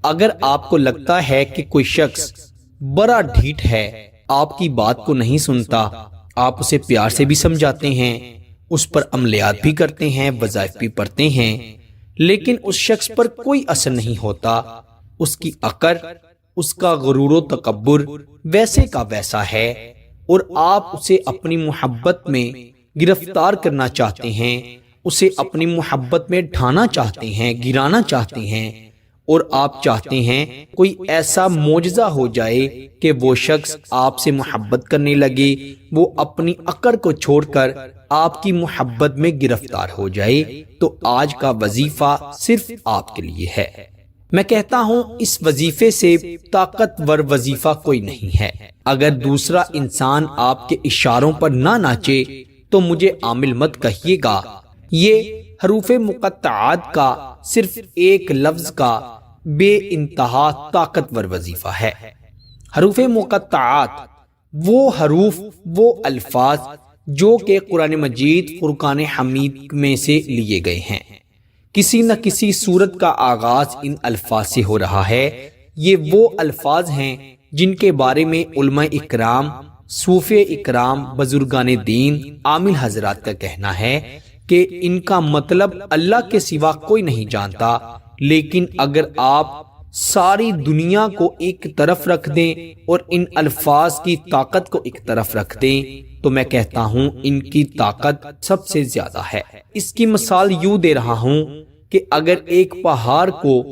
اگر آپ کو لگتا ہے کہ کوئی شخص بڑا ڈھیٹ ہے، آپ کی بات کو نہیں سنتا، آپ اسے پیار سے بھی سمجھاتے ہیں، اس پر عملیات بھی کرتے ہیں، وظائف بھی پڑھتے ہیں، لیکن اس شخص پر کوئی اثر نہیں ہوتا، اس کی اکڑ، اس کا غرور و تکبر ویسے کا ویسا ہے، اور آپ اسے اپنی محبت میں گرفتار کرنا چاہتے ہیں، اسے اپنی محبت میں ڈھانا چاہتے ہیں، گرانا چاہتے ہیں، اور آپ چاہتے ہیں کوئی ایسا معجزہ ہو جائے کہ وہ شخص آپ سے محبت کرنے لگے، وہ اپنی اکڑ کو چھوڑ کر آپ کی محبت میں گرفتار ہو جائے، تو آج کا وظیفہ صرف آپ کے لیے ہے۔ میں کہتا ہوں اس وظیفے سے طاقتور وظیفہ کوئی نہیں ہے۔ اگر دوسرا انسان آپ کے اشاروں پر نہ ناچے تو مجھے عامل مت کہیے گا۔ یہ حروف مقطعات کا صرف ایک لفظ کا بے انتہا طاقتور وظیفہ ہے۔ حروف مقطعات وہ حروف، وہ الفاظ جو کہ قرآن مجید فرقان حمید میں سے لیے گئے ہیں۔ کسی نہ کسی صورت کا آغاز ان الفاظ سے ہو رہا ہے۔ یہ وہ الفاظ ہیں جن کے بارے میں علماء اکرام، صوفیاء اکرام، بزرگان دین، عامل حضرات کا کہنا ہے کہ ان کا مطلب اللہ کے سوا کوئی نہیں جانتا، لیکن اگر آپ ساری دنیا کو ایک طرف رکھ دیں اور ان الفاظ کی طاقت کو ایک طرف رکھ دیں تو میں کہتا ہوں ان کی طاقت سب سے زیادہ ہے۔ اس کی مثال یوں دے رہا ہوں کہ اگر ایک پہاڑ کو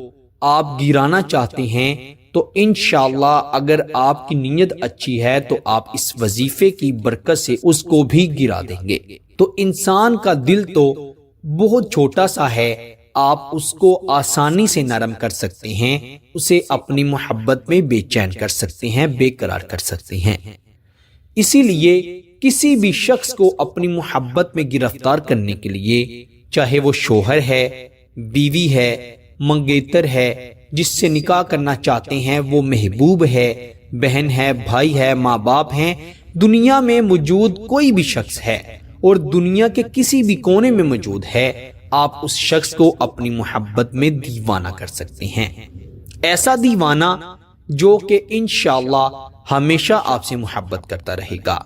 آپ گرانا چاہتے ہیں تو انشاءاللہ اگر آپ کی نیت اچھی ہے تو آپ اس وظیفے کی برکت سے اس کو بھی گرا دیں گے۔ تو انسان کا دل تو بہت چھوٹا سا ہے، آپ اس کو آسانی سے نرم کر سکتے ہیں، اسے اپنی محبت میں بے چین کر سکتے ہیں، بے قرار کر سکتے ہیں۔ اسی لیے کسی بھی شخص کو اپنی محبت میں گرفتار کرنے کے لیے، چاہے وہ شوہر ہے، بیوی ہے، منگیتر ہے، جس سے نکاح کرنا چاہتے ہیں، وہ محبوب ہے، بہن ہے، بھائی ہے، ماں باپ ہیں، دنیا میں موجود کوئی بھی شخص ہے اور دنیا کے کسی بھی کونے میں موجود ہے، آپ اس شخص کو اپنی محبت میں دیوانہ کر سکتے ہیں۔ ایسا دیوانہ جو کہ انشاءاللہ ہمیشہ آپ سے محبت کرتا رہے گا۔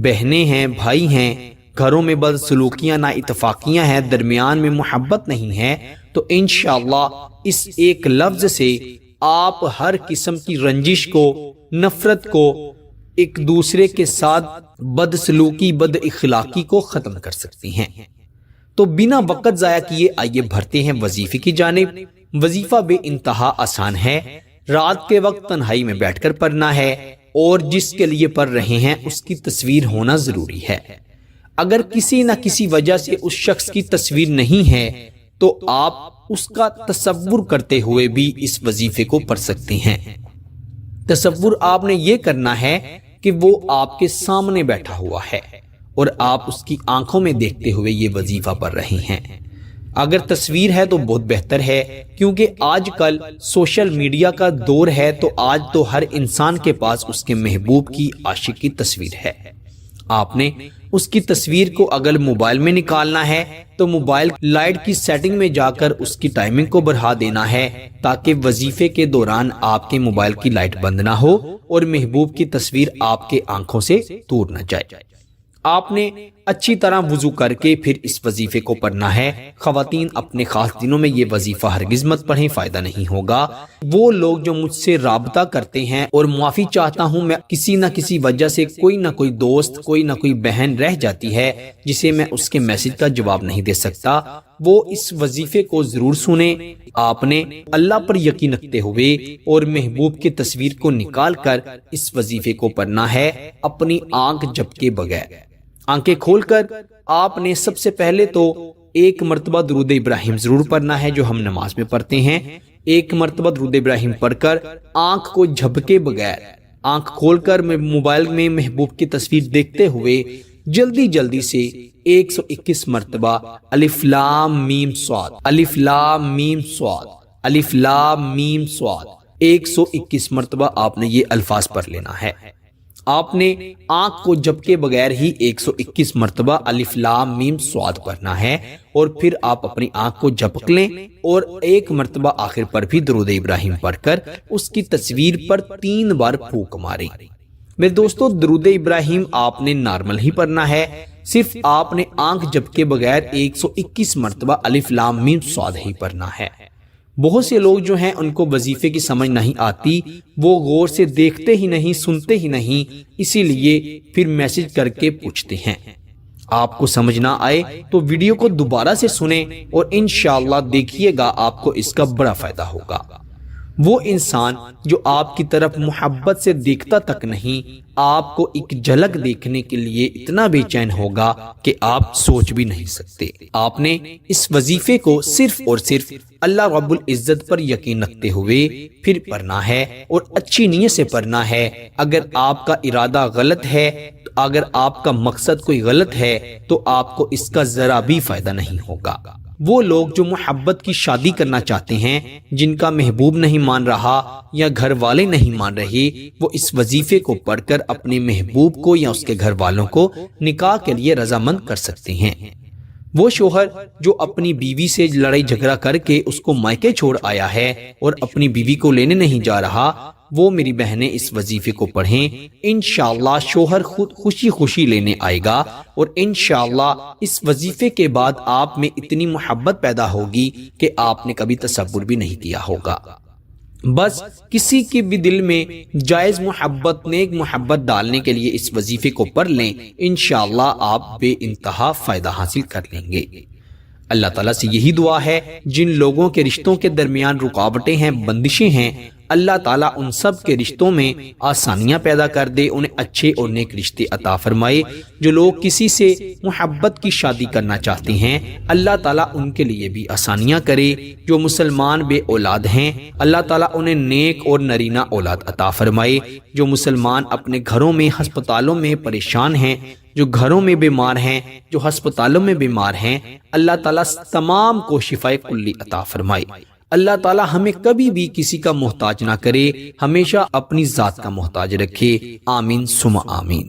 بہنیں ہیں، بھائی ہیں، گھروں میں بدسلوکیاں، نا اتفاقیاں ہیں، درمیان میں محبت نہیں ہے، تو انشاءاللہ اس ایک لفظ سے آپ ہر قسم کی رنجش کو، نفرت کو، ایک دوسرے کے ساتھ بدسلوکی، بد اخلاقی کو ختم کر سکتی ہیں۔ تو بنا وقت ضائع کیے آئیے بڑھتے ہیں وظیفے کی جانب۔ وظیفہ بے انتہا آسان ہے، رات کے وقت تنہائی میں بیٹھ کر پڑھنا ہے، اور جس کے لیے پڑھ رہے ہیں اس کی تصویر ہونا ضروری ہے۔ اگر کسی نہ کسی وجہ سے اس شخص کی تصویر نہیں ہے تو آپ اس کا تصور کرتے ہوئے بھی اس وظیفے کو پڑھ سکتے ہیں۔ تصور آپ نے یہ کرنا ہے کہ وہ آپ کے سامنے بیٹھا ہوا ہے اور آپ اس کی آنکھوں میں دیکھتے ہوئے یہ وظیفہ پڑھ رہے ہیں۔ اگر تصویر ہے تو بہت بہتر ہے، کیونکہ آج کل سوشل میڈیا کا دور ہے، تو آج تو ہر انسان کے پاس اس کے محبوب کی، عاشق کی تصویر ہے۔ آپ نے اس کی تصویر کو اگر موبائل میں نکالنا ہے تو موبائل لائٹ کی سیٹنگ میں جا کر اس کی ٹائمنگ کو بڑھا دینا ہے، تاکہ وظیفے کے دوران آپ کے موبائل کی لائٹ بند نہ ہو اور محبوب کی تصویر آپ کے آنکھوں سے دور نہ جائے۔ آپ نے اچھی طرح وضو کر کے پھر اس وظیفے کو پڑھنا ہے۔ خواتین اپنے خاص دنوں میں یہ وظیفہ ہرگز مت پڑھیں، فائدہ نہیں ہوگا۔ وہ لوگ جو مجھ سے رابطہ کرتے ہیں، اور معافی چاہتا ہوں، میں کسی نہ کسی وجہ سے کوئی نہ کوئی دوست، کوئی نہ کوئی بہن رہ جاتی ہے جسے میں اس کے میسج کا جواب نہیں دے سکتا، وہ اس وظیفے کو ضرور سنیں۔ آپ نے اللہ پر یقین رکھتے ہوئے اور محبوب کی تصویر کو نکال کر اس وظیفے کو پڑھنا ہے، اپنی آنکھ جھپکے بغیر۔ آنکھیں کھول کر آپ نے سب سے پہلے تو ایک مرتبہ درود ابراہیم ضرور پڑھنا ہے، جو ہم نماز میں پڑھتے ہیں۔ ایک مرتبہ درود ابراہیم پڑھ کر آنکھ کو جھپکے بغیر، آنکھ کھول کر موبائل میں محبوب کی تصویر دیکھتے ہوئے جلدی جلدی سے 121 مرتبہ الف لام میم صاد، الف لام میم صاد، الف لام میم صاد، 121 مرتبہ آپ نے یہ الفاظ پڑھ لینا ہے۔ آپ نے آنکھ کو جھپکے بغیر ہی 121 مرتبہ الف لام میم صاد پڑھنا ہے، اور پھر آپ اپنی آنکھ کو جھپک لیں اور ایک مرتبہ آخر پر بھی درود ابراہیم پڑھ کر اس کی تصویر پر 3 بار پھونک ماریں۔ میرے دوستو، درود ابراہیم آپ نے نارمل ہی پڑھنا ہے، صرف آپ نے آنکھ جھپکے بغیر 121 مرتبہ الف لام میم صاد ہی پڑھنا ہے۔ بہت سے لوگ جو ہیں ان کو وظیفے کی سمجھ نہیں آتی، وہ غور سے دیکھتے ہی نہیں، سنتے ہی نہیں، اسی لیے پھر میسج کر کے پوچھتے ہیں۔ آپ کو سمجھ نہ آئے تو ویڈیو کو دوبارہ سے سنیں اور انشاءاللہ دیکھیے گا آپ کو اس کا بڑا فائدہ ہوگا۔ وہ انسان جو آپ کی طرف محبت سے دیکھتا تک نہیں، آپ کو ایک جھلک دیکھنے کے لیے اتنا بے چین ہوگا کہ آپ سوچ بھی نہیں سکتے۔ آپ نے اس وظیفے کو صرف اور صرف اللہ رب العزت پر یقین رکھتے ہوئے پھر پڑھنا ہے، اور اچھی نیت سے پڑھنا ہے۔ اگر آپ کا ارادہ غلط ہے، اگر آپ کا مقصد کوئی غلط ہے، تو آپ کو اس کا ذرا بھی فائدہ نہیں ہوگا۔ وہ لوگ جو محبت کی شادی کرنا چاہتے ہیں، جن کا محبوب نہیں مان رہا یا گھر والے نہیں مان رہے، وہ اس وظیفے کو پڑھ کر اپنے محبوب کو یا اس کے گھر والوں کو نکاح کے لیے رضامند کر سکتے ہیں۔ وہ شوہر جو اپنی بیوی سے لڑائی جھگڑا کر کے اس کو مائکے چھوڑ آیا ہے اور اپنی بیوی کو لینے نہیں جا رہا، وہ میری بہنیں اس وظیفے کو پڑھیں، انشاءاللہ شوہر خود خوشی خوشی لینے آئے گا، اور انشاءاللہ اس وظیفے کے بعد آپ میں اتنی محبت پیدا ہوگی کہ آپ نے کبھی تصور بھی نہیں کیا ہوگا۔ بس کسی کے بھی دل میں جائز محبت، نیک محبت ڈالنے کے لیے اس وظیفے کو پڑھ لیں، انشاءاللہ آپ بے انتہا فائدہ حاصل کر لیں گے۔ اللہ تعالیٰ سے یہی دعا ہے، جن لوگوں کے رشتوں کے درمیان رکاوٹیں ہیں، بندشیں ہیں، اللہ تعالیٰ ان سب کے رشتوں میں آسانیاں پیدا کر دے، انہیں اچھے اور نیک رشتے عطا فرمائے۔ جو لوگ کسی سے محبت کی شادی کرنا چاہتے ہیں، اللہ تعالیٰ ان کے لیے بھی آسانیاں کرے۔ جو مسلمان بے اولاد ہیں، اللہ تعالیٰ انہیں نیک اور نرینہ اولاد عطا فرمائے۔ جو مسلمان اپنے گھروں میں، ہسپتالوں میں پریشان ہیں، جو گھروں میں بیمار ہیں، جو ہسپتالوں میں بیمار ہیں، اللہ تعالیٰ تمام کو شفائے کلی عطا فرمائے۔ اللہ تعالیٰ ہمیں کبھی بھی کسی کا محتاج نہ کرے، ہمیشہ اپنی ذات کا محتاج رکھے، آمین ثم آمین۔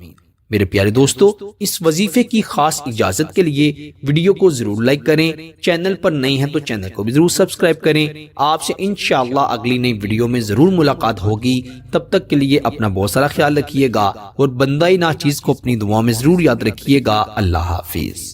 میرے پیارے دوستو، اس وظیفے کی خاص اجازت کے لیے ویڈیو کو ضرور لائک کریں، چینل پر نئے ہیں تو چینل کو بھی ضرور سبسکرائب کریں۔ آپ سے انشاءاللہ اگلی نئی ویڈیو میں ضرور ملاقات ہوگی۔ تب تک کے لیے اپنا بہت سارا خیال رکھیے گا، اور بندہ ناچیز کو اپنی دعا میں ضرور یاد رکھیے گا۔ اللہ حافظ۔